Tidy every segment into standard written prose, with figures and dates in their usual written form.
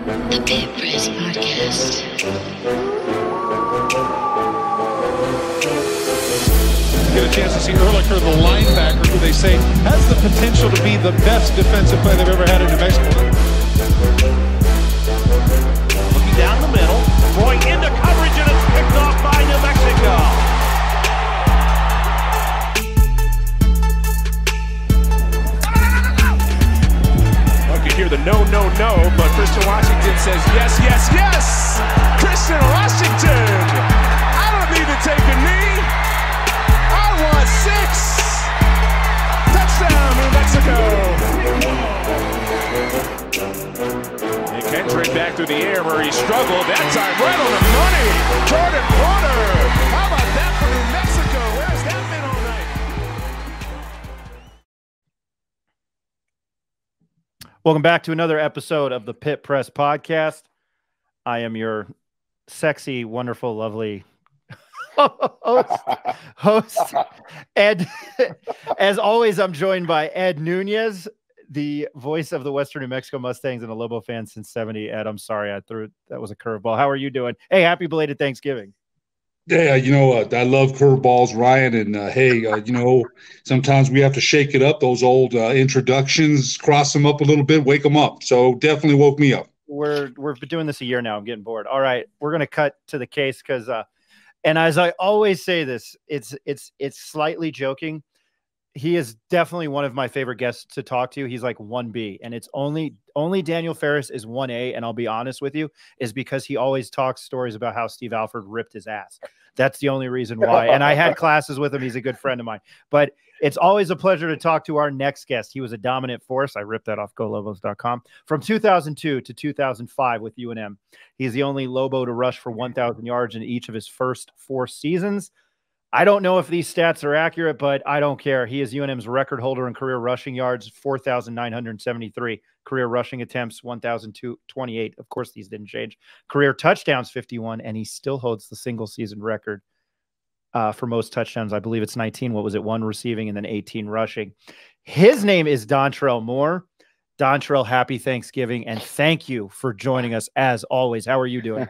The Pit Press Podcast. Get a chance to see Urlacher, the linebacker, who they say has the potential to be the best defensive player they've ever had in New Mexico. Looking down the middle, throwing into coverage, and it's picked off by New Mexico. Hear the no, but Christian Washington says yes, yes, yes! Christian Washington! I don't need to take a knee. I want 6! Touchdown, New Mexico! And Kendrick back through the air where he struggled. That time right on the money! Jordan Porter! How about that for New Mexico? Where's that been all night? Welcome back to another episode of the Pit Press Podcast. I am your sexy, wonderful, lovely host, Ed. As always, I'm joined by Ed Nunez, the voice of the Western New Mexico Mustangs and a Lobo fan since '70. Ed, I'm sorry that was a curveball. How are you doing? Hey, happy belated Thanksgiving. Yeah, I love curveballs, Ryan, and sometimes we have to shake it up. Those old introductions, cross them up a little bit, wake them up. So definitely woke me up. We've been doing this a year now. I'm getting bored. All right, we're gonna cut to the case because, and as I always say this, it's slightly joking. He is definitely one of my favorite guests to talk to. He's like 1B, and it's only Daniel Ferris is 1A. And I'll be honest with you, is because he always talks stories about how Steve Alford ripped his ass. That's the only reason why. And I had classes with him. He's a good friend of mine. But it's always a pleasure to talk to our next guest. He was a dominant force. I ripped that off golobos.com. From 2002 to 2005 with UNM. He's the only Lobo to rush for 1,000 yards in each of his first 4 seasons. I don't know if these stats are accurate, but I don't care. He is UNM's record holder in career rushing yards, 4,973. Career rushing attempts, 1,028. Of course, these didn't change. Career touchdowns, 51, and he still holds the single season record for most touchdowns. I believe it's 19. What was it? 1 receiving and then 18 rushing. His name is DonTrell Moore. DonTrell, happy Thanksgiving, and thank you for joining us as always. How are you doing?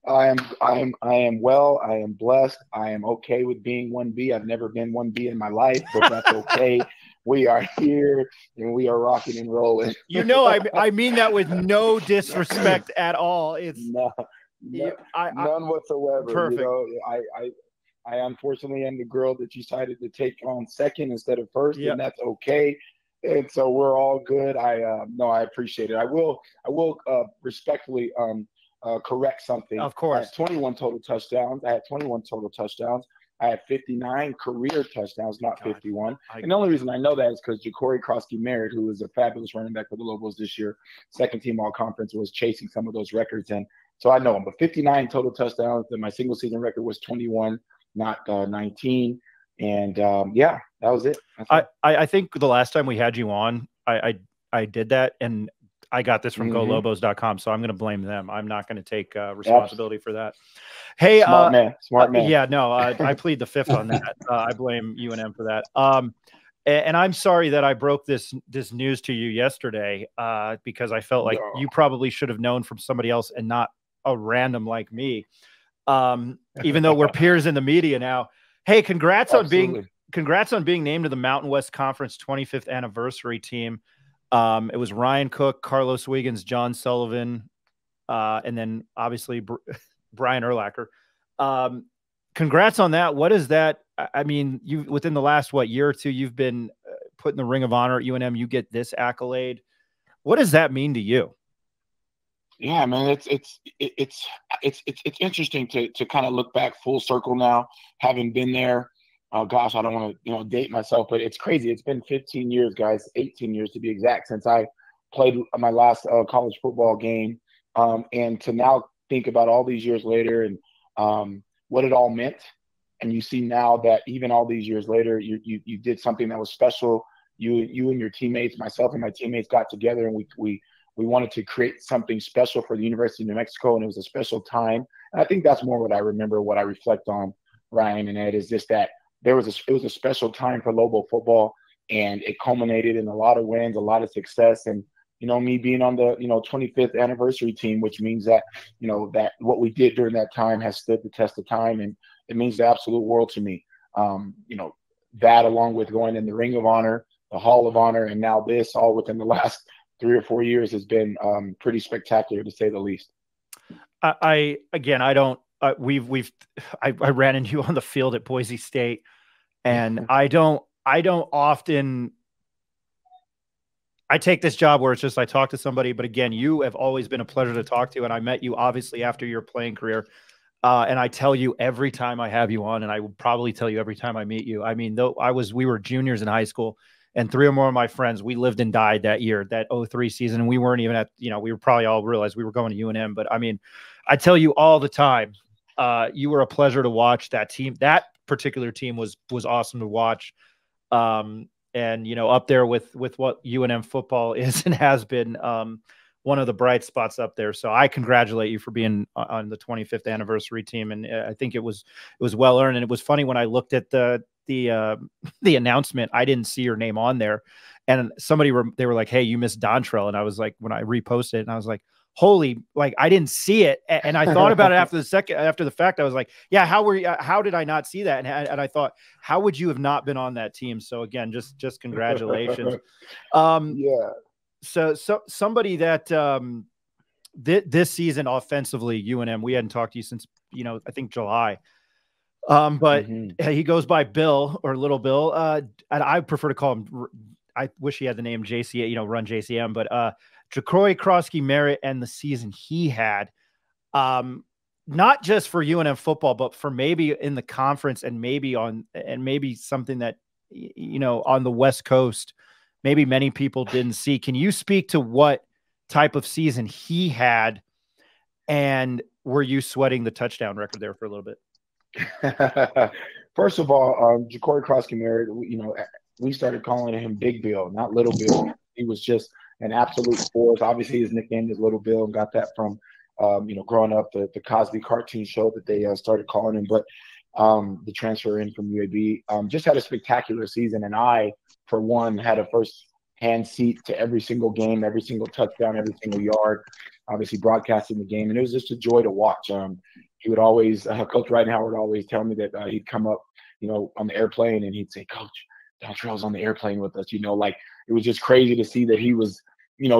I am well. I am blessed. I am okay with being 1B. I've never been 1B in my life, but that's okay. We are here and we are rocking and rolling. I mean that with no disrespect at all. It's none whatsoever. Perfect. I unfortunately am the girl that you decided to take on second instead of first, yep. And that's okay. And so we're all good. I appreciate it. I will respectfully correct something. Of course. I had 21 total touchdowns. I had 59 career touchdowns, not 51. And the only reason I know that is because Ja'Cory Krosky-Merritt, who is a fabulous running back for the Lobos this year, second team all-conference, was chasing some of those records. And so I know him. But 59 total touchdowns, and my single season record was 21, not 19. And that was it. I think the last time we had you on, I did that, and I got this from golobos.com, so I'm going to blame them. I'm not going to take responsibility for that. Hey, smart man. Yeah, no, I plead the fifth on that. I blame UNM for that. And I'm sorry that I broke this news to you yesterday because I felt like you probably should have known from somebody else and not a random like me. Even though we're peers in the media now. Hey, congrats on being named to the Mountain West Conference 25th anniversary team. It was Ryan Cook, Carlos Wiggins, John Sullivan, and then obviously Brian Urlacher. Congrats on that. What is that? I mean, you within the last year or two, you've been put in the Ring of Honor at UNM. You get this accolade. What does that mean to you? Yeah, man, it's interesting to kind of look back full circle now, having been there. Gosh, I don't want to, date myself, but it's crazy. It's been 15 years, guys, 18 years to be exact, since I played my last college football game. And to now think about all these years later and what it all meant. And you see now that even all these years later, you did something that was special. You and your teammates, myself and my teammates got together, and we wanted to create something special for the University of New Mexico, and it was a special time. And I think that's more what I remember, what I reflect on, Ryan and Ed, is just that it was a special time for Lobo football, and it culminated in a lot of wins, a lot of success, and me being on the 25th anniversary team, which means that that what we did during that time has stood the test of time, and it means the absolute world to me. That along with going in the Ring of Honor, the Hall of Honor, and now this, all within the last 3 or 4 years, has been pretty spectacular, to say the least. I ran into you on the field at Boise State, and I don't often. I take this job where it's just I talk to somebody, but again, you have always been a pleasure to talk to, and I met you obviously after your playing career, and I tell you every time I have you on, and I will probably tell you every time I meet you. I mean, we were juniors in high school, and 3 or more of my friends, we lived and died that year, that 03 season, and we weren't even at, we were probably all realized we were going to UNM, but I mean, I tell you all the time, you were a pleasure to watch. That team, that particular team was awesome to watch. And, up there with what UNM football is and has been, one of the bright spots up there. So I congratulate you for being on the 25th anniversary team. And I think it was well earned. And it was funny when I looked at the announcement, I didn't see your name on there. And they were like, "Hey, you missed DonTrell." And I was like, when I reposted it, and I was like, holy, like I didn't see it. And I thought about it after the fact. I was like, yeah, how did I not see that? And I thought, how would you have not been on that team? So again, just congratulations. Yeah. So somebody that this season offensively, UNM, we hadn't talked to you since, I think July. But he goes by Bill or Little Bill. And I prefer to call him, I wish he had the name JC, run JCM, but Ja'Cory Krosky-Merritt and the season he had, not just for UNM football, but for maybe in the conference and maybe something that, on the West Coast, maybe many people didn't see. Can you speak to what type of season he had, and were you sweating the touchdown record there for a little bit? First of all, Ja'Cory Krosky-Merritt, we started calling him Big Bill, not Little Bill. He was just an absolute force. Obviously, his nickname is Little Bill, and got that from, growing up, the Cosby cartoon show that they started calling him. But the transfer in from UAB just had a spectacular season, and I, for one, had a first-hand seat to every single game, every single touchdown, every single yard. Obviously, broadcasting the game, and it was just a joy to watch. He would always, Coach Ridenhour would always tell me that he'd come up, on the airplane, and he'd say, "Coach, DonTrell's on the airplane with us." It was just crazy to see that he was,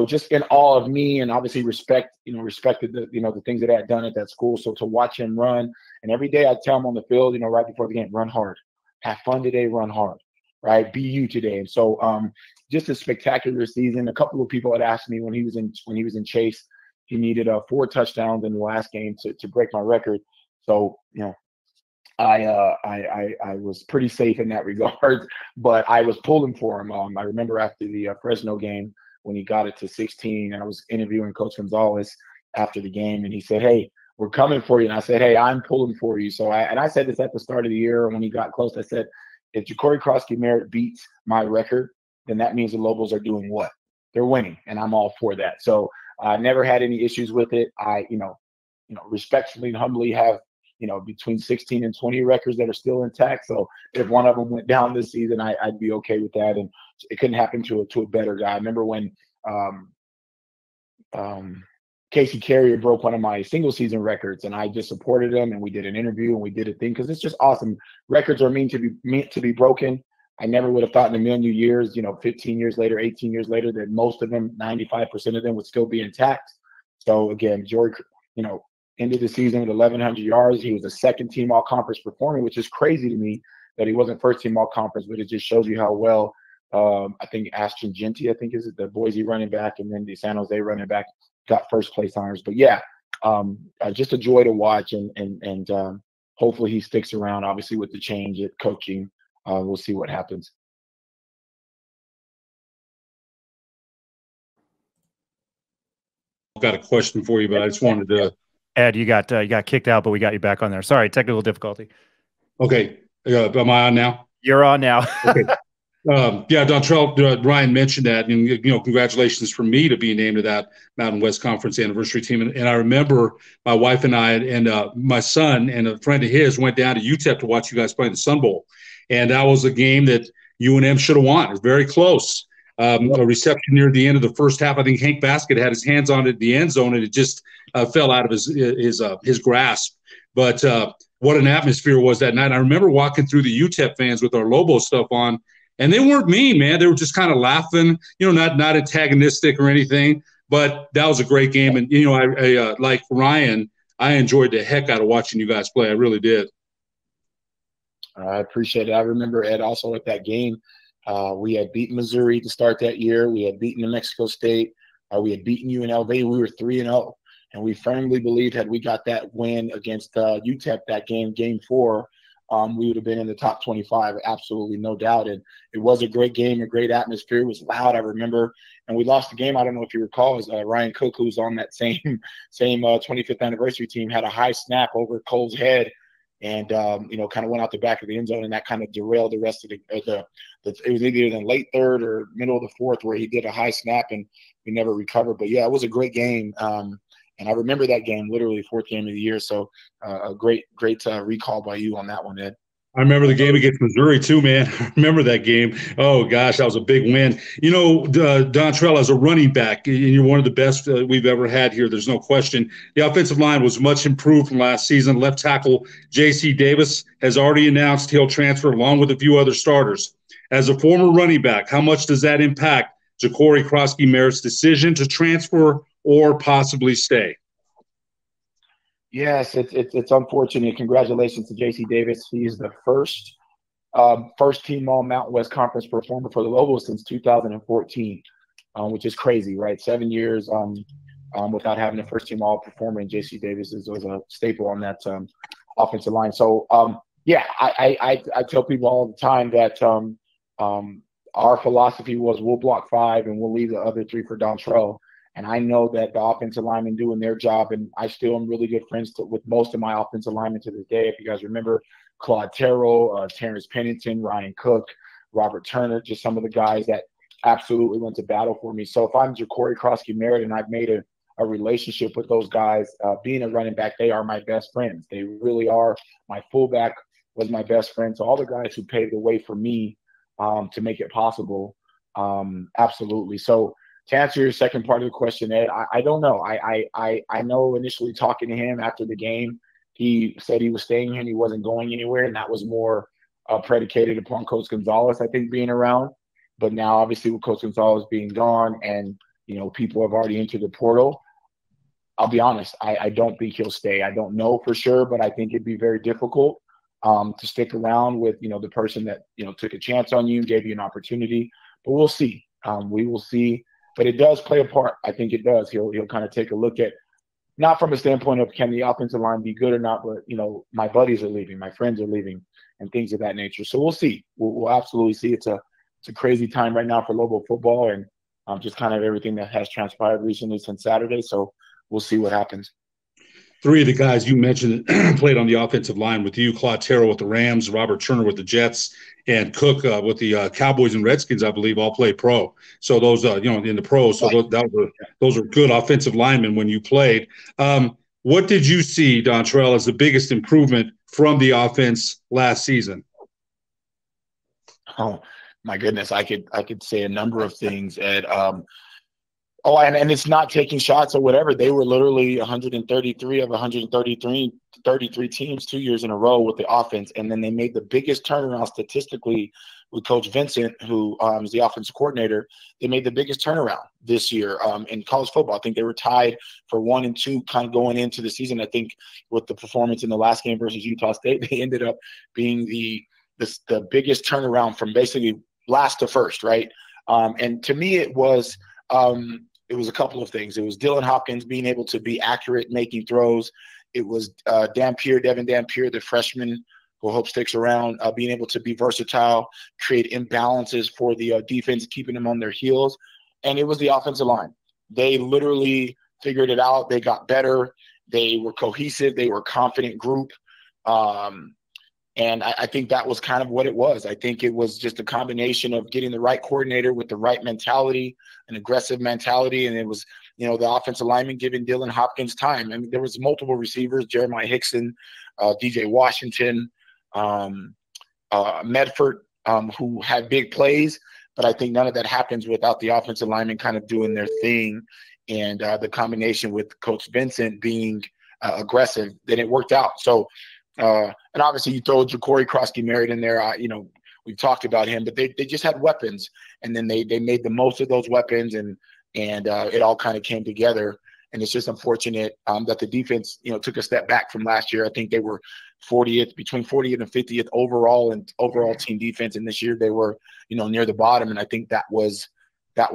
just in awe of me, and obviously respected the things that I had done at that school. So to watch him run, and every day I'd tell him on the field, right before the game, run hard, have fun today, run hard, right? Be you today. And so just a spectacular season. A couple of people had asked me when he was in Chase, he needed 4 touchdowns in the last game to break my record. So, I was pretty safe in that regard, but I was pulling for him. I remember after the Fresno game when he got it to 16, and I was interviewing Coach Gonzalez after the game, and he said, "Hey, we're coming for you." And I said, "Hey, I'm pulling for you." So I said this at the start of the year when he got close. I said, if Ja'Cory Krosky-Merritt beats my record, then that means the Lobos are doing what? They're winning, and I'm all for that. So I never had any issues with it. I, respectfully and humbly have, between 16 and 20 records that are still intact. So if one of them went down this season, I'd be okay with that. And it couldn't happen to a better guy. I remember when Casey Carrier broke one of my single season records, and I just supported him, and we did an interview and we did a thing because it's just awesome. Records are meant to be broken. I never would have thought in a million years, 15 years later, 18 years later, that most of them, 95% of them, would still be intact. So again, George, ended the season with 1,100 yards. He was a second-team all-conference performer, which is crazy to me that he wasn't first-team all-conference, but it just shows you how well, I think Ashton Genty, is the Boise running back, and then the San Jose running back got first-place honors. But yeah, just a joy to watch, and hopefully he sticks around. Obviously, with the change at coaching, we'll see what happens. I've got a question for you, but I just wanted to. Ed, you got kicked out, but we got you back on there. Sorry, technical difficulty. Okay, am I on now? You're on now. Okay. Yeah, DonTrell, Ryan mentioned that, and congratulations from me to being named to that Mountain West Conference anniversary team. And I remember my wife and I and my son and a friend of his went down to UTEP to watch you guys play in the Sun Bowl, and that was a game that UNM should have won. It was very close. a reception near the end of the first half. I think Hank Baskett had his hands on it at the end zone, and it just fell out of his grasp. But what an atmosphere was that night. I remember walking through the UTEP fans with our Lobo stuff on, and they weren't mean, man. They were just kind of laughing, not antagonistic or anything. But that was a great game. And, I like Ryan, I enjoyed the heck out of watching you guys play. I really did. I appreciate it. I remember, Ed, also at that game, we had beaten Missouri to start that year. We had beaten New Mexico State. We had beaten UNLV. We were 3-0. And we firmly believed had we got that win against UTEP that game 4, we would have been in the top 25, absolutely no doubt. And it was a great game, a great atmosphere. It was loud, I remember. And we lost the game, I don't know if you recall, is Ryan Cook, who's on that same 25th anniversary team, had a high snap over Cole's head and, kind of went out the back of the end zone, and that kind of derailed the rest of it was either in the late third or middle of the fourth where he did a high snap and we never recovered. But, yeah, it was a great game. And I remember that game, literally fourth game of the year. So a great recall by you on that one, Ed. I remember the game against Missouri too, man. I remember that game. Oh, gosh, that was a big win. DonTrell, as a running back, and you're one of the best we've ever had here. There's no question. The offensive line was much improved from last season. Left tackle J.C. Davis has already announced he'll transfer along with a few other starters. As a former running back, how much does that impact Ja'Cory Krosky-Merritt's decision to transfer or possibly stay? Yes, it's unfortunate. Congratulations to J.C. Davis. He is the first team All Mountain West Conference performer for the Lobos since 2014, which is crazy, right? 7 years without having a first team All performer, and J.C. Davis was a staple on that offensive line. So I tell people all the time that our philosophy was we'll block 5 and we'll leave the other 3 for DonTrell. And I know that the offensive linemen doing their job, and I still am really good friends with most of my offensive linemen to this day. If you guys remember, Claude Terrell, Terrence Pennington, Ryan Cook, Robert Turner, just some of the guys that absolutely went to battle for me. So if I'm Ja'Cory Krosky-Merritt and I've made a relationship with those guys, being a running back, they are my best friends. They really are. My fullback was my best friend. So all the guys who paved the way for me to make it possible, absolutely. So to answer your second part of the question, Ed, I don't know. I know initially talking to him after the game, he said he was staying here and he wasn't going anywhere, and that was more predicated upon Coach Gonzalez, I think, being around. But now, obviously, with Coach Gonzalez being gone and, people have already entered the portal, I'll be honest, I don't think he'll stay. I don't know for sure, but I think it'd be very difficult to stick around with, the person that, took a chance on you, gave you an opportunity. But we'll see. We will see. But it does play a part. I think it does. He'll kind of take a look at, not from a standpoint of can the offensive line be good or not, but, my buddies are leaving, my friends are leaving, and things of that nature. So we'll see. We'll absolutely see. It's a crazy time right now for Lobo football and just kind of everything that has transpired recently since Saturday. So we'll see what happens. 3 of the guys you mentioned played on the offensive line with you: Claude Terrell with the Rams, Robert Turner with the Jets, and Cook with the Cowboys and Redskins, I believe, all play pro. So those, in the pros. So those are good offensive linemen when you played. What did you see, DonTrell, as the biggest improvement from the offense last season? Oh my goodness, I could say a number of things, Ed. And it's not taking shots or whatever. They were literally 133 of 133 teams 2 years in a row with the offense. And then they made the biggest turnaround statistically with Coach Vincent, who is the offensive coordinator. They made the biggest turnaround this year in college football. I think they were tied for 1 and 2 kind of going into the season. I think with the performance in the last game versus Utah State, they ended up being the biggest turnaround from basically last to first, right? And to me, it was a couple of things. It was Dylan Hopkins being able to be accurate, making throws. It was Devin Dampier, the freshman who I hope sticks around, being able to be versatile, create imbalances for the defense, keeping them on their heels. And it was the offensive line. They literally figured it out. They got better. They were cohesive. They were a confident group. And I think that was kind of what it was. I think it was just a combination of getting the right coordinator with the right mentality, an aggressive mentality. And it was, the offensive lineman giving Dylan Hopkins time. I mean, there was multiple receivers, Jeremiah Hickson, DJ Washington, Medford, who had big plays. But I think none of that happens without the offensive linemen kind of doing their thing, and the combination with Coach Vincent being aggressive. Then it worked out. So, and obviously you throw Ja'Cory Crosky-Merritt in there. We've talked about him, but they just had weapons, and then they made the most of those weapons, and it all kind of came together. And it's just unfortunate that the defense, took a step back from last year. I think they were 40th, between 40th and 50th overall team defense, and this year they were, near the bottom. And I think that was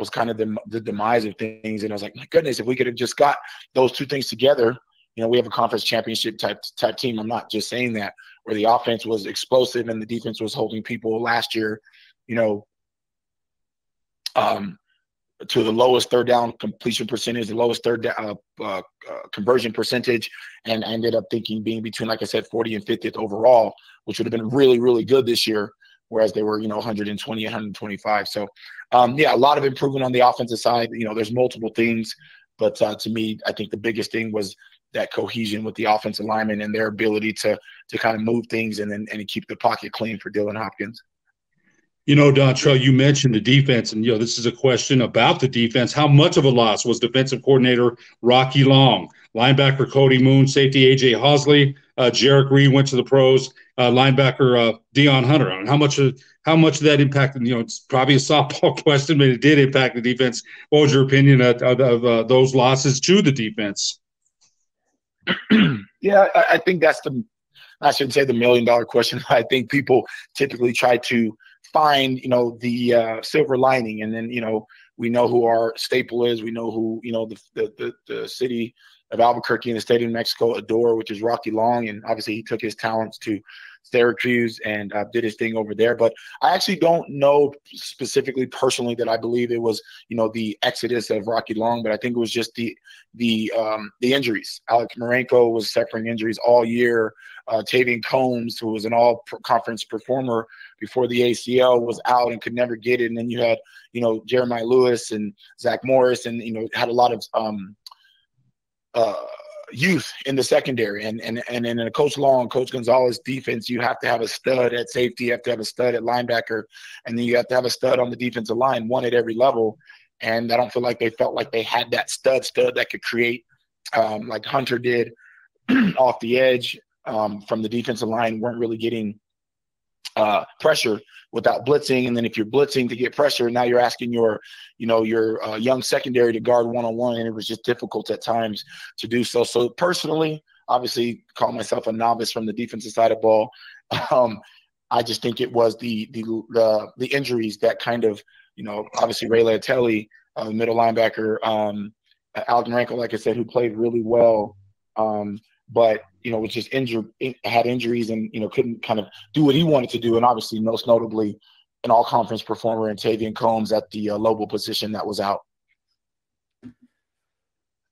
kind of the demise of things. And I was like, my goodness, if we could have just got those two things together, we have a conference championship type team. I'm not just saying that, where the offense was explosive and the defense was holding people last year, to the lowest third down completion percentage, the lowest third down conversion percentage, and I ended up thinking being between, like I said, 40 and 50th overall, which would have been really, really good this year, whereas they were, 120, 125. So, a lot of improvement on the offensive side. There's multiple things, but to me, I think the biggest thing was that cohesion with the offensive linemen and their ability to kind of move things and keep the pocket clean for Dylan Hopkins. DonTrell, you mentioned the defense, and this is a question about the defense. How much of a loss was defensive coordinator Rocky Long, linebacker Cody Moon, safety A.J. Hosley, Jarek Reed went to the pros, linebacker Deion Hunter? And how much of that impacted? It's probably a softball question, but it did impact the defense. What was your opinion of those losses to the defense? Yeah, I think that's I shouldn't say the $1 million question. I think people typically try to find, the silver lining. And then, we know who our staple is. We know who, the city of Albuquerque and the state of New Mexico adore, which is Rocky Long. And obviously he took his talents to Syracuse and did his thing over there. But I actually don't know specifically personally that I believe it was, the exodus of Rocky Long, but I think it was just the injuries. Alex Marenko was suffering injuries all year. Tavian Combs, who was an all-conference performer before the ACL, was out and could never get it. And then you had, Jeremiah Lewis and Zach Morris, and had a lot of youth in the secondary. And in a Coach Gonzalez defense, you have to have a stud at safety, you have to have a stud at linebacker, and then you have to have a stud on the defensive line, one at every level. And I don't feel like they felt like they had that stud that could create, like Hunter did off the edge from the defensive line, weren't really getting pressure without blitzing. And then if you're blitzing to get pressure, now you're asking your young secondary to guard one-on-one, and it was just difficult at times to do so. So personally, obviously call myself a novice from the defensive side of ball. I just think it was the injuries that kind of, obviously Ray Leatelli, middle linebacker, Alex Marenko, like I said, who played really well, but was just injured, had injuries, and couldn't kind of do what he wanted to do. And obviously, most notably, an all-conference performer in Tavian Combs at the Lobo position that was out.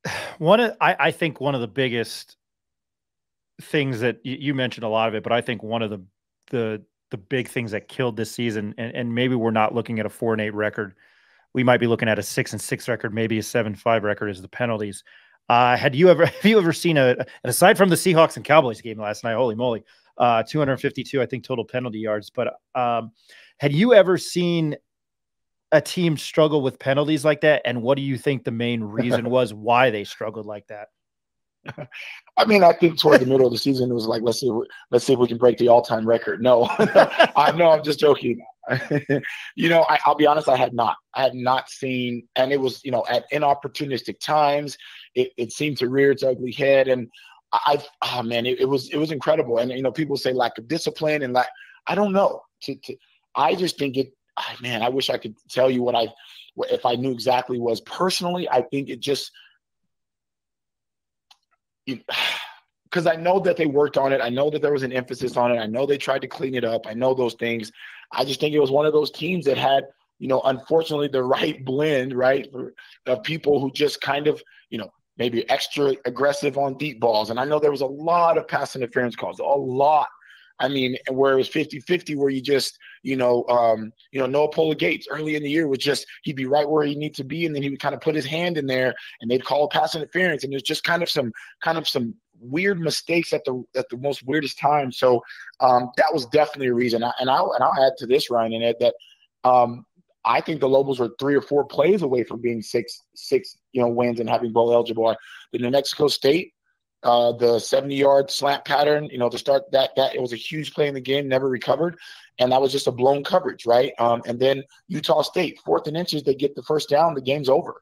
I think one of the biggest things that you mentioned a lot of it, but I think one of the big things that killed this season, and maybe we're not looking at a 4-8 record, we might be looking at a 6-6 record, maybe a 7-5 record, is the penalties. Have you ever seen and aside from the Seahawks and Cowboys game last night, holy moly, 252, I think, total penalty yards. But had you ever seen a team struggle with penalties like that? And what do you think the main reason was why they struggled like that? I mean, I think toward the middle of the season, it was like, let's see if we can break the all-time record. No, I'm just joking. I'll be honest, I had not seen, and it was, at inopportunistic times, it seemed to rear its ugly head. And it was incredible. And, people say lack of discipline and I don't know. I just think I wish I could tell you if I knew exactly was personally. I think it just, because I know that they worked on it. I know that there was an emphasis on it. I know they tried to clean it up. I know those things. I just think it was one of those teams that had, unfortunately, the right blend, right, of people who just kind of, maybe extra aggressive on deep balls. And I know there was a lot of pass interference calls, a lot. I mean, where it was 50-50, where you just, Noah Pola Gates early in the year was just, he'd be right where he needs to be, and then he would kind of put his hand in there, and they'd call pass interference, and there's just kind of some weird mistakes at the most weirdest time. So that was definitely a reason. And I'll add to this, Ryan and Ed, that I think the Lobos were 3 or 4 plays away from being six wins and having bowl eligible. The New Mexico State, the 70-yard slant pattern, to start that it was a huge play in the game, never recovered, and that was just a blown coverage, right? And then Utah State, 4th and inches, they get the first down, the game's over.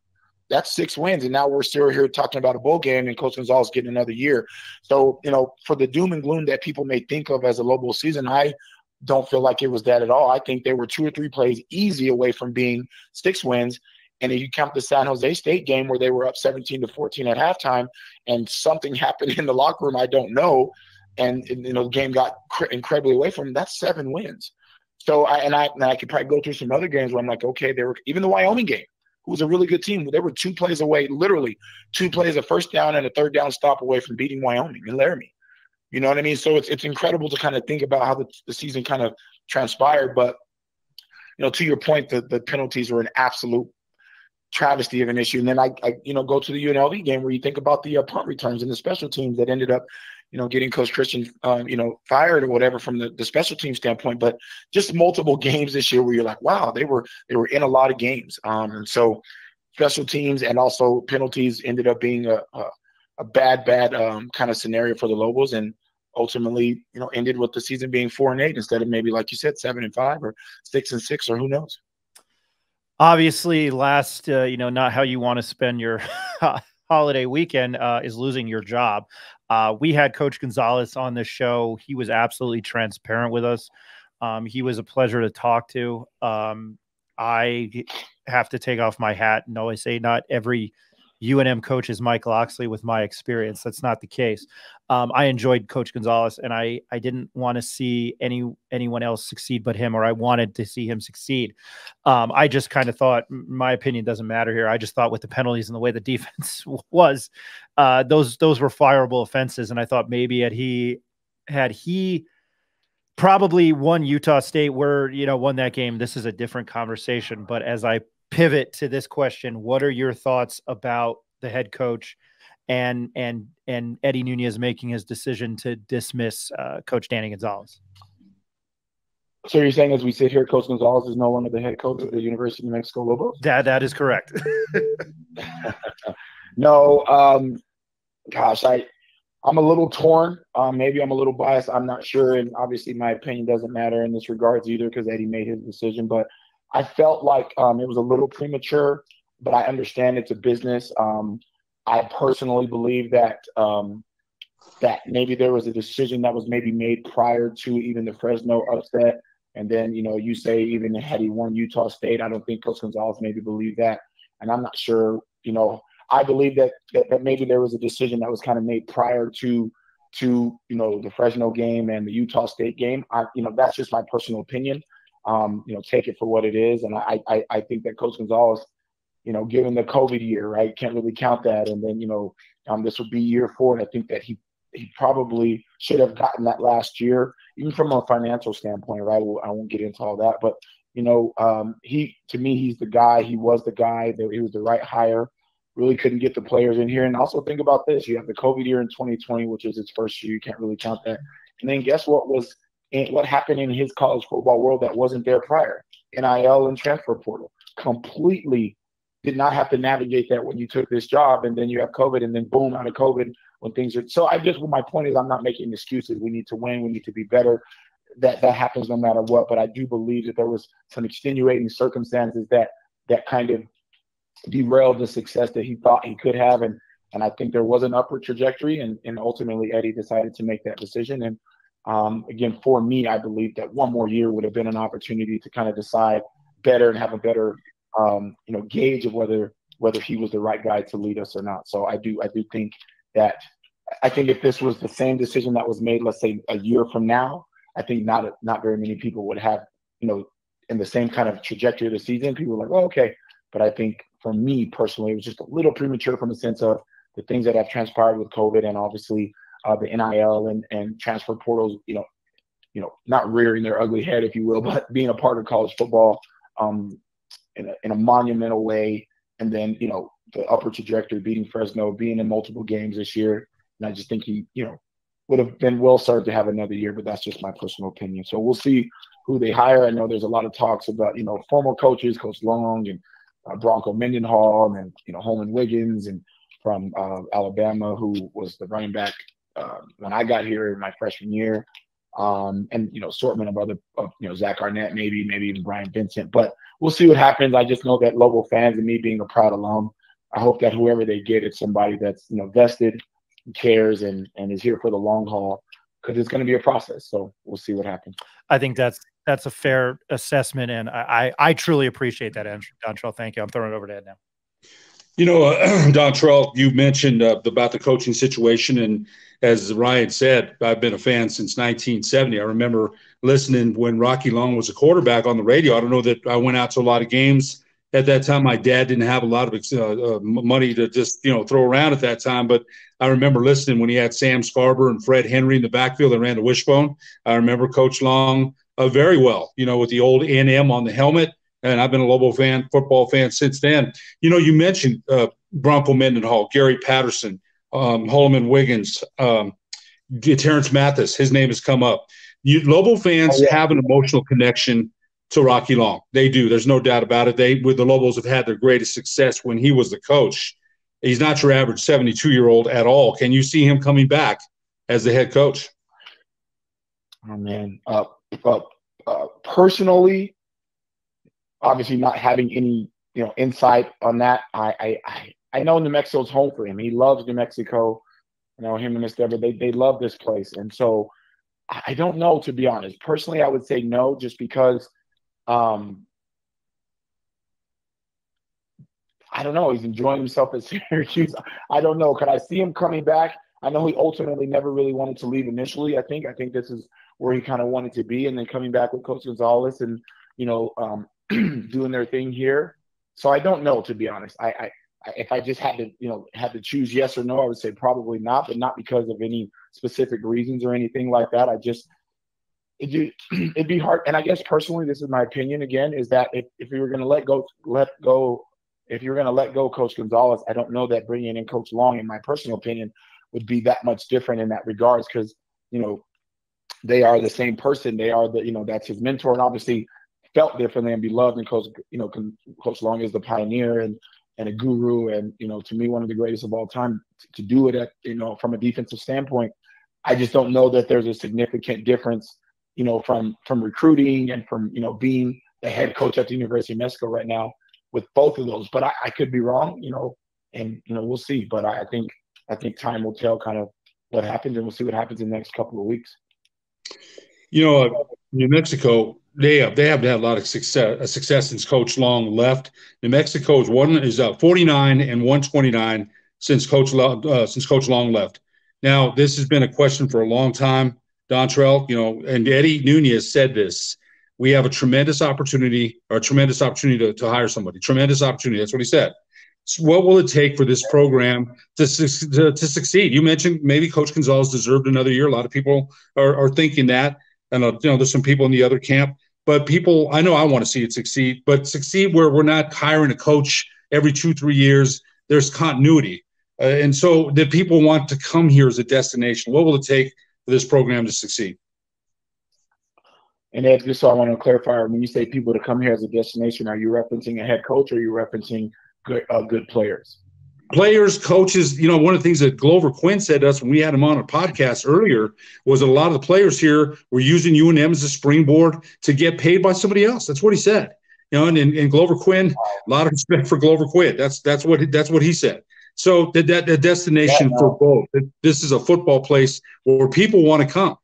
That's 6 wins, and now we're still here talking about a bowl game, and Coach Gonzalez getting another year. So, for the doom and gloom that people may think of as a Lobo season, I don't feel like it was that at all. I think they were 2 or 3 plays easy away from being 6 wins. And if you count the San Jose State game where they were up 17-14 at halftime, and something happened in the locker room, I don't know, and the game got incredibly away from them, that's 7 wins. So I could probably go through some other games where I'm like, okay, they were, even the Wyoming game, who was a really good team, they were 2 plays away, literally 2 plays, a first down and a third down stop away from beating Wyoming and Laramie. You know what I mean? So it's incredible to kind of think about how the season kind of transpired. But, to your point, the penalties were an absolute travesty of an issue. And then I go to the UNLV game where you think about the punt returns and the special teams that ended up, getting Coach Christian, fired or whatever from the special team standpoint. But just multiple games this year where you're like, wow, they were in a lot of games. And so special teams and also penalties ended up being a bad kind of scenario for the Lobos, and ultimately, ended with the season being 4-8 instead of maybe, like you said, 7-5 or 6-6 or who knows. Obviously, last, not how you want to spend your holiday weekend is losing your job. We had Coach Gonzalez on the show. He was absolutely transparent with us. He was a pleasure to talk to. I have to take off my hat. No, I say not every UNM coach is Mike Loxley with my experience. That's not the case. I enjoyed Coach Gonzalez, and I didn't want to see anyone else succeed but him, or I wanted to see him succeed. I just kind of thought, my opinion doesn't matter here. I just thought with the penalties and the way the defense was, those were fireable offenses, and I thought maybe had he probably won Utah State, won that game, this is a different conversation. But as I pivot to this question, what are your thoughts about the head coach and Eddie Nunez making his decision to dismiss Coach Danny Gonzalez? So you're saying as we sit here, Coach Gonzalez is no longer the head coach of the University of New Mexico Lobos? That is correct. No, gosh, I'm a little torn. Maybe I'm a little biased. I'm not sure. And obviously my opinion doesn't matter in this regards either because Eddie made his decision. But I felt like it was a little premature, but I understand it's a business. I personally believe that that maybe there was a decision that was maybe made prior to even the Fresno upset. And then, you say even had he won Utah State, I don't think Coach Gonzalez maybe believed that. And I'm not sure, I believe that maybe there was a decision that was kind of made prior to the Fresno game and the Utah State game. That's just my personal opinion. Take it for what it is. And I think that Coach Gonzalez, given the COVID year, right, can't really count that. And then, this would be year 4. And I think that he probably should have gotten that last year, even from a financial standpoint, right? I won't get into all that. But, to me, he's the guy. He was the guy. He was the right hire. Really couldn't get the players in here. And also think about this. You have the COVID year in 2020, which is his first year. You can't really count that. And then guess what happened in his college football world that wasn't there prior? NIL and transfer portal. Completely did not have to navigate that when you took this job, and then you have COVID, and then boom, out of COVID when things are – so my point is I'm not making excuses. We need to win. We need to be better. That happens no matter what, but I do believe that there was some extenuating circumstances that kind of derailed the success that he thought he could have, and I think there was an upward trajectory, and ultimately Eddie decided to make that decision. And again, for me, I believe that one more year would have been an opportunity to kind of decide better and have a better, gauge of whether he was the right guy to lead us or not. So I do think that if this was the same decision that was made, let's say a year from now, I think not very many people would have, in the same kind of trajectory of the season. People were like, oh, okay. But I think for me personally, it was just a little premature from the sense of the things that have transpired with COVID and obviously the NIL and transfer portals, not rearing their ugly head, if you will, but being a part of college football in a monumental way. And then, the upper trajectory, beating Fresno, being in multiple games this year. And I just think he would have been well served to have another year, but that's just my personal opinion. So we'll see who they hire. I know there's a lot of talks about, former coaches, Coach Long and Bronco Mendenhall, and then, Holman Wiggins and from Alabama, who was the running back when I got here in my freshman year. And, assortment of other, Zach Arnett, maybe even Brian Vincent. But we'll see what happens. I just know that Lobo fans and me being a proud alum, I hope that whoever they get is somebody that's, vested, cares, and is here for the long haul, because it's going to be a process. So we'll see what happens. I think that's a fair assessment, and I truly appreciate that, DonTrell. Thank you. I'm throwing it over to Ed now. DonTrell, you mentioned about the coaching situation, and as Ryan said, I've been a fan since 1970. I remember listening when Rocky Long was a quarterback on the radio. I don't know that I went out to a lot of games at that time. My dad didn't have a lot of money to just throw around at that time, but I remember listening when he had Sam Scarber and Fred Henry in the backfield and ran the wishbone. I remember Coach Long very well, with the old NM on the helmet. And I've been a Lobo fan, football fan since then. You mentioned Bronco Mendenhall, Gary Patterson, Holman Wiggins, Terrence Mathis. His name has come up. Lobo fans have an emotional connection to Rocky Long. They do. There's no doubt about it. The Lobos have had their greatest success when he was the coach. He's not your average 72-year-old at all. Can you see him coming back as the head coach? Oh, man. Personally, obviously not having any, insight on that. I know New Mexico's home for him. He loves New Mexico. Him and Miss Deborah, they love this place. And so I don't know, to be honest. Personally, I would say no, just because I don't know. He's enjoying himself at Syracuse. I don't know. Could I see him coming back? I know he ultimately never really wanted to leave initially. I think this is where he kind of wanted to be, and then coming back with Coach Gonzalez and, doing their thing here. So I don't know, to be honest. I if I just had to choose yes or no, I would say probably not, but not because of any specific reasons or anything like that. It'd be hard. And I guess personally, this is my opinion again, is that if you were going to let go Coach Gonzalez, I don't know that bringing in Coach Long, in my personal opinion, would be that much different in that regards, because, they are the same person. They are that's his mentor, and obviously felt differently and beloved. And Coach Long is the pioneer and a guru, and to me, one of the greatest of all time to do it at from a defensive standpoint. I just don't know that there's a significant difference, from recruiting and from being the head coach at the University of Mexico right now with both of those. But I could be wrong, and we'll see. But I think time will tell kind of what happens, and we'll see what happens in the next couple of weeks. New Mexico, they have had a lot of success since Coach Long left. New Mexico is 49 and 129 since Coach Long left. Now, this has been a question for a long time, DonTrell. And Eddie Nunez said this: we have a tremendous opportunity to hire somebody. Tremendous opportunity. That's what he said. So what will it take for this program to succeed? You mentioned maybe Coach Gonzalez deserved another year. A lot of people are thinking that. And, there's some people in the other camp. But I know I want to see it succeed, but succeed where we're not hiring a coach every 2-3 years. There's continuity. And so the people want to come here as a destination. What will it take for this program to succeed? And Ed, just so I want to clarify, when you say people to come here as a destination, are you referencing a head coach, or are you referencing good players? Players, coaches, one of the things that Glover Quinn said to us when we had him on a podcast earlier was that a lot of the players here were using UNM as a springboard to get paid by somebody else. That's what he said. And Glover Quinn, a lot of respect for Glover Quinn. That's what he said. So the destination for both. This is a football place where people want to come.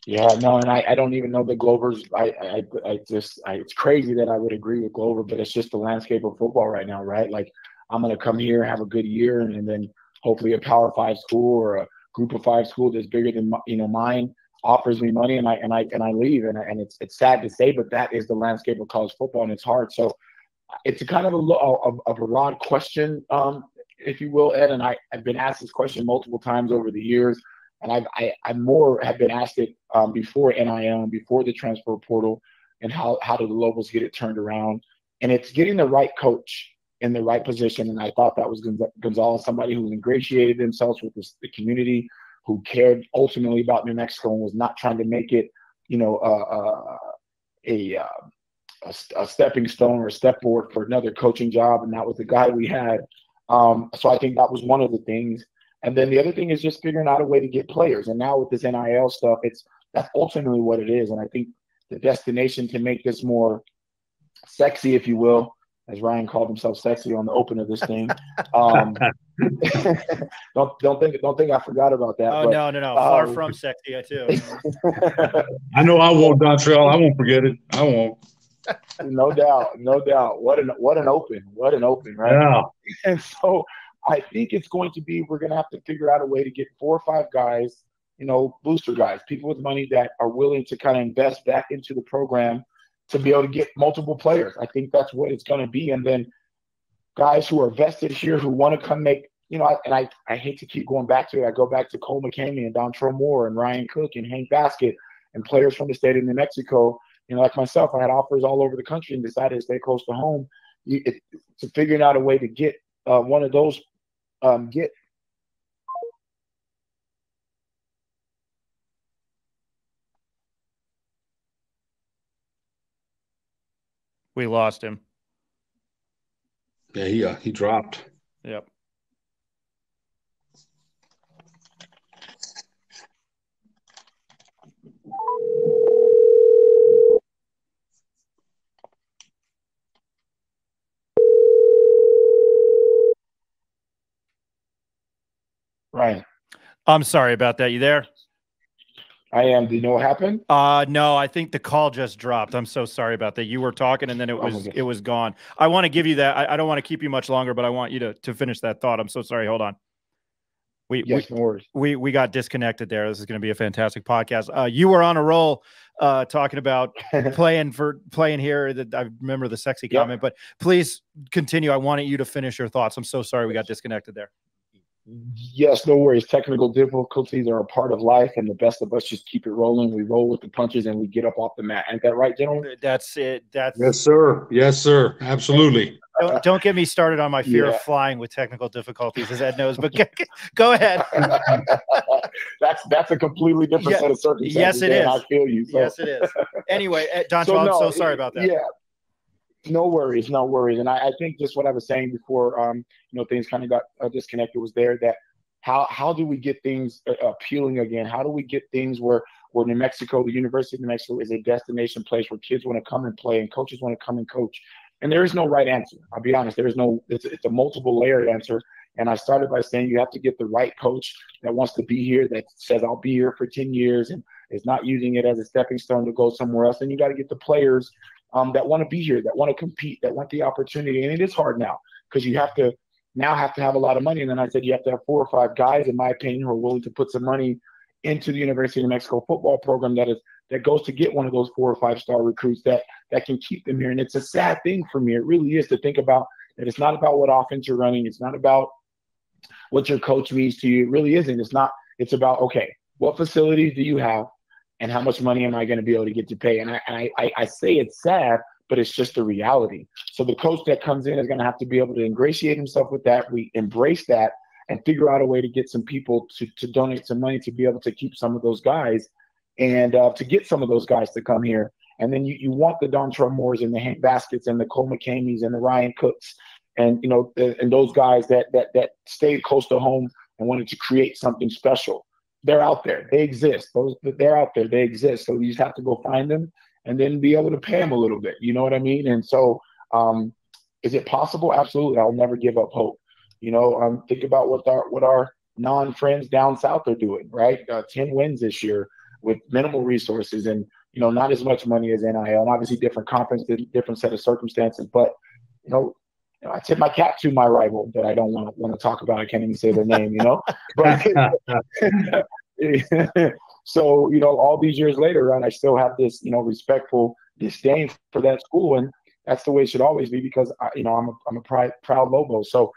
Yeah, no, and I don't even know that Glover's. It's crazy that I would agree with Glover, but it's just the landscape of football right now, right? Like, I'm going to come here, have a good year, and then hopefully a Power 5 school or a Group of 5 school that's bigger than mine offers me money, and I leave, and it's sad to say, but that is the landscape of college football, and it's hard. So it's a kind of a broad question, if you will, Ed. And I've been asked this question multiple times over the years. And I more have been asked it before NIL, before the transfer portal, and how do the Lobos get it turned around? And it's getting the right coach in the right position. And I thought that was Gonzalez, somebody who ingratiated themselves with the community, who cared ultimately about New Mexico and was not trying to make it, you know, a stepping stone or a step forward for another coaching job. And that was the guy we had. So I think that was one of the things. And then the other thing is just figuring out a way to get players. And now with this NIL stuff, that's ultimately what it is. And I think the destination to make this more sexy, if you will, as Ryan called himself sexy on the open of this thing. Don't think I forgot about that. Oh, but, no. Far from sexy, too. I know I won't, DonTrell. I won't forget it. I won't. No doubt. What an open, right? Yeah. And so I think it's going to be, we're going to have to figure out a way to get 4 or 5 guys, you know, booster guys, people with money that are willing to kind of invest back into the program to be able to get multiple players. I think that's what it's going to be. And then guys who are vested here who want to come make, you know, I hate to keep going back to it. I go back to Cole McCamey and DonTrell Moore and Ryan Cook and Hank Baskett and players from the state of New Mexico. You know, like myself, I had offers all over the country and decided to stay close to home. To figuring out a way to get one of those, We lost him. Yeah, he dropped. Yep. Ryan. I'm sorry about that. You there? I am. Do you know what happened? No, I think the call just dropped. I'm so sorry about that. You were talking and then it was gone. I want to give you that. I don't want to keep you much longer, but I want you to finish that thought. I'm so sorry. Hold on. We got disconnected there. This is going to be a fantastic podcast. You were on a roll talking about playing here. I remember the sexy comment, but please continue. I wanted you to finish your thoughts. I'm so sorry we got disconnected there. Yes, no worries. Technical difficulties are a part of life, and the best of us just keep it rolling. We roll with the punches, and we get up off the mat. Ain't that right, gentlemen? That's it. Yes, sir. Yes, sir. Absolutely. Don't get me started on my fear of flying with technical difficulties, as Ed knows. But go ahead. That's a completely different set of circumstances. Yes, it is. I feel you. So. Yes, it is. Anyway, DonTrell, I'm so sorry about that. Yeah. No worries. And I think just what I was saying before, things kind of got disconnected was there that how do we get things appealing again? How do we get things where New Mexico, the University of New Mexico is a destination place where kids want to come and play and coaches want to come and coach? And there is no right answer. I'll be honest. It's a multiple layered answer. And I started by saying you have to get the right coach that wants to be here, that says I'll be here for 10 years and is not using it as a stepping stone to go somewhere else. And you got to get the players that want to be here, that want to compete, that want the opportunity. And it is hard now because you have to have a lot of money. And then I said you have to have 4 or 5 guys, in my opinion, who are willing to put some money into the University of New Mexico football program that goes to get one of those 4 or 5-star recruits that can keep them here. And it's a sad thing for me. It really is to think about that. It's not about what offense you're running. It's not about what your coach means to you. It really isn't. It's about, okay, what facilities do you have? And how much money am I going to be able to get to pay? And I say it's sad, but it's just the reality. So the coach that comes in is going to have to be able to ingratiate himself with that. We embrace that and figure out a way to get some people to donate some money to be able to keep some of those guys and to get some of those guys to come here. And then you want the DonTrell Moores and the Hank Baskets and the Cole McCameys and the Ryan Cooks and and those guys that stayed close to home and wanted to create something special. They're out there. They exist. They're out there. They exist. So you just have to go find them and then be able to pay them a little bit. You know what I mean? And so is it possible? Absolutely. I'll never give up hope. Think about what our non-friends down south are doing, right? 10 wins this year with minimal resources and, not as much money as NIL, and obviously different conference, different set of circumstances. But, I tip my cap to my rival that I don't want to talk about. I can't even say their name, But so, all these years later, right, I still have this, respectful disdain for that school, and that's the way it should always be because I'm a proud Lobo. So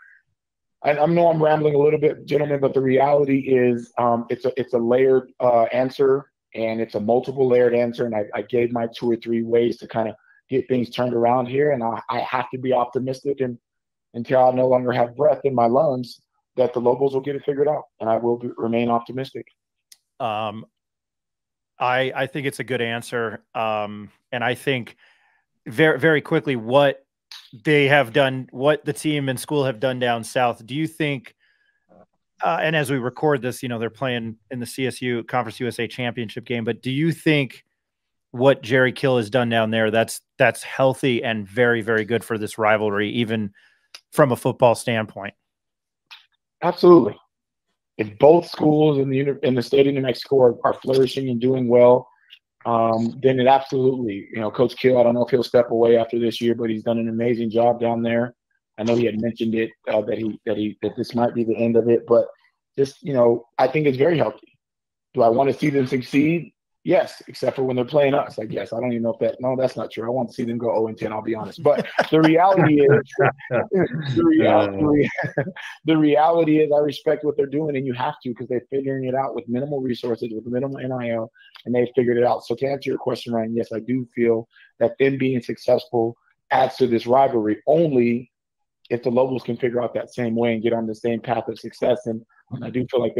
I know I'm rambling a little bit, gentlemen, but the reality is it's a layered answer, and it's a multiple layered answer, and I gave my 2 or 3 ways to kind of get things turned around here, and I have to be optimistic and until I no longer have breath in my lungs, that the Lobos will get it figured out, and I will remain optimistic. I think it's a good answer. And I think very, very quickly what they have done, what the team and school have done down south. Do you think, and as we record this, they're playing in the CSU Conference USA Championship game, but do you think what Jerry Kill has done down there, that's healthy and very, very good for this rivalry, even from a football standpoint? Absolutely. If both schools in the state of New Mexico are flourishing and doing well, then it absolutely, Coach Kill, I don't know if he'll step away after this year, but he's done an amazing job down there. I know he had mentioned it, that this might be the end of it, but just, I think it's very healthy. Do I want to see them succeed? Yes, except for when they're playing us, I guess. I don't even know if no, that's not true. I want to see them go 0-10, I'll be honest. But the reality is, the reality is I respect what they're doing, and you have to, because they're figuring it out with minimal resources, with minimal NIL, and they've figured it out. So to answer your question, Ryan, yes, I do feel that them being successful adds to this rivalry only if the Lobos can figure out that same way and get on the same path of success. And I do feel like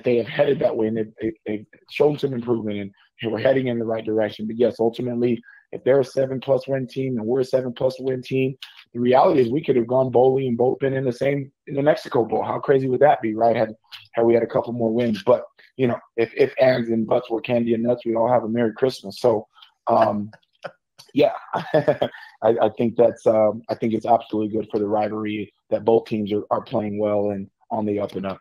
they have headed that way, and they've shown some improvement, and we're heading in the right direction. But yes, ultimately, if they're a 7+ win team and we're a 7+ win team, the reality is we could have gone bowling and both been in the Mexico Bowl. How crazy would that be, right? Had we had a couple more wins. But if ands and buts were candy and nuts, we'd all have a Merry Christmas. So yeah, I think I think it's absolutely good for the rivalry that both teams are playing well and on the up and up.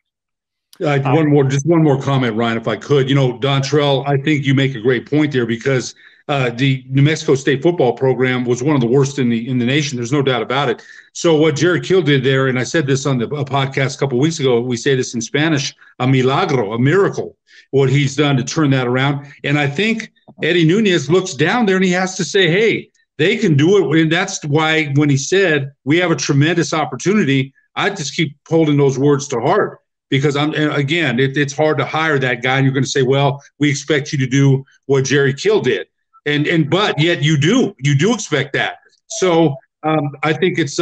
One more comment, Ryan, if I could. DonTrell, I think you make a great point there, because the New Mexico State football program was one of the worst in the nation. There's no doubt about it. So what Jerry Kill did there, and I said this on a podcast a couple of weeks ago, we say this in Spanish, a milagro, a miracle, what he's done to turn that around. And I think Eddie Nunez looks down there and he has to say, hey, they can do it. And that's why when he said we have a tremendous opportunity, I just keep holding those words to heart. Because it's hard to hire that guy, and you're going to say, well, we expect you to do what Jerry Kill did, but yet you do expect that. So I think it's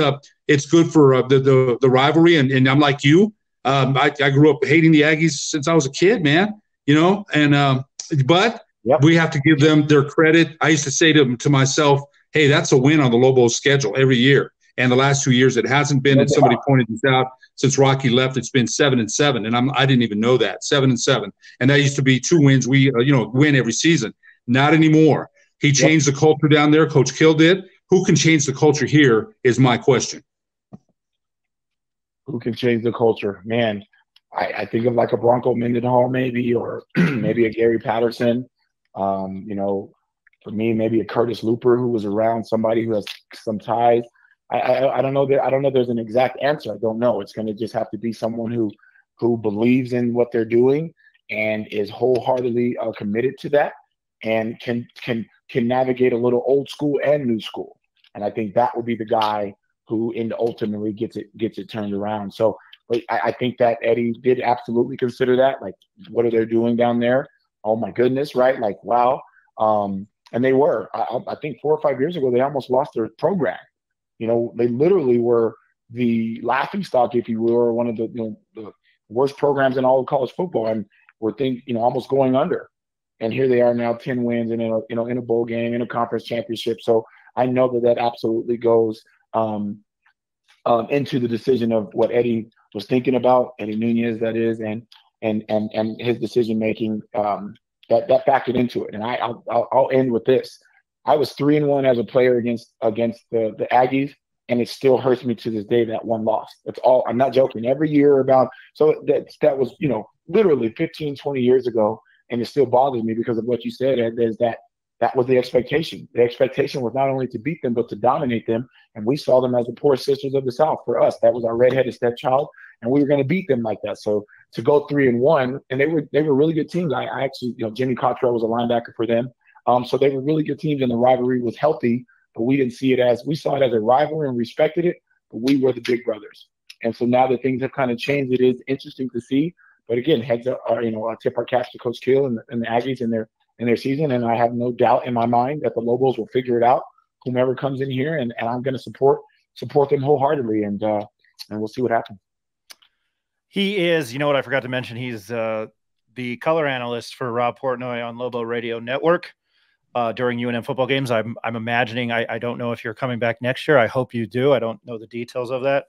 good for the rivalry, and I'm like you. I grew up hating the Aggies since I was a kid, man. But yep, we have to give them their credit. I used to say to myself, hey, that's a win on the Lobos schedule every year. And the last 2 years, it hasn't been. And somebody pointed this out. Since Rocky left, it's been 7-7, and I didn't even know that, 7-7. And that used to be 2 wins. We win every season. Not anymore. He changed the culture down there. Coach Kill did. Who can change the culture here is my question. Who can change the culture? Man, I think of like a Bronco Mendenhall maybe, or maybe a Gary Patterson. For me, maybe a Curtis Looper, who was around, somebody who has some ties. I don't know there's an exact answer. I don't know. It's going to just have to be someone who believes in what they're doing and is wholeheartedly committed to that, and can navigate a little old school and new school. And I think that would be the guy who ultimately gets it turned around. So I think that Eddie did absolutely consider that. Like, what are they doing down there? Oh my goodness, right? Like, wow. And they were. I think 4 or 5 years ago, they almost lost their program. They literally were the laughingstock, if you will, or one of the worst programs in all of college football, and were almost going under. And here they are now, 10 wins, and in a bowl game, in a conference championship. So I know that absolutely goes into the decision of what Eddie was thinking about, Eddie Nunez, that is, and his decision making that factored into it. And I'll end with this. I was 3-1 as a player against the Aggies, and it still hurts me to this day, that one loss. That's all. I'm not joking. Every year so that was literally 15, 20 years ago, and it still bothers me because of what you said. Is that was the expectation. The expectation was not only to beat them, but to dominate them. And we saw them as the poor sisters of the South. For us, that was our redheaded stepchild, and we were going to beat them like that. So to go 3-1, and they were really good teams. I actually, Jimmy Cottrell was a linebacker for them. So they were really good teams, and the rivalry was healthy, but we saw it as a rivalry and respected it, but we were the big brothers. And so now that things have kind of changed, it is interesting to see. But again, heads up, I tip our caps to Coach Kill and the Aggies in their season, and I have no doubt in my mind that the Lobos will figure it out, whomever comes in here, and I'm going to support support them wholeheartedly, and we'll see what happens. He is, you know what I forgot to mention, he's the color analyst for Rob Portnoy on Lobo Radio Network during UNM football games. I'm imagining, I don't know if you're coming back next year. I hope you do. I don't know the details of that.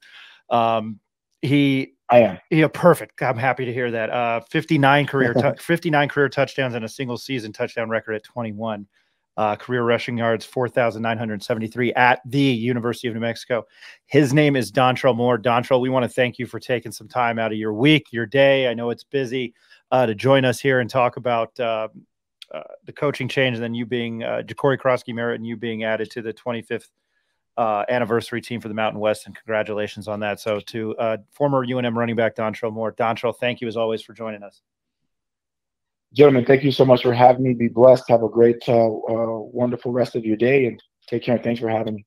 I am. Yeah, perfect. I'm happy to hear that. 59 career touchdowns and a single season touchdown record at 21. Career rushing yards, 4,973 at the University of New Mexico. His name is DonTrell Moore. DonTrell, we want to thank you for taking some time out of your week, your day. I know it's busy to join us here and talk about the coaching change, and then you being Ja'Cory Krosky-Merritt and you being added to the 25th anniversary team for the Mountain West, and congratulations on that. So to former UNM running back DonTrell Moore. DonTrell, thank you as always for joining us. Gentlemen, thank you so much for having me. Be blessed. Have a great, wonderful rest of your day, and take care. Thanks for having me.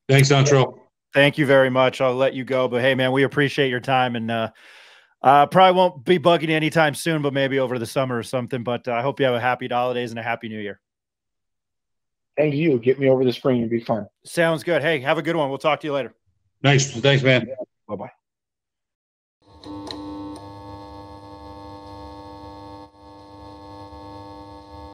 Thanks, DonTrell. Thank you very much. I'll let you go, but hey, man, we appreciate your time, and probably won't be bugging you anytime soon, but maybe over the summer or something. But I hope you have a happy holidays and a happy New Year. Thank you. Get me over the spring. It'll be fun. Sounds good. Hey, have a good one. We'll talk to you later. Nice. Thanks, man. Bye-bye.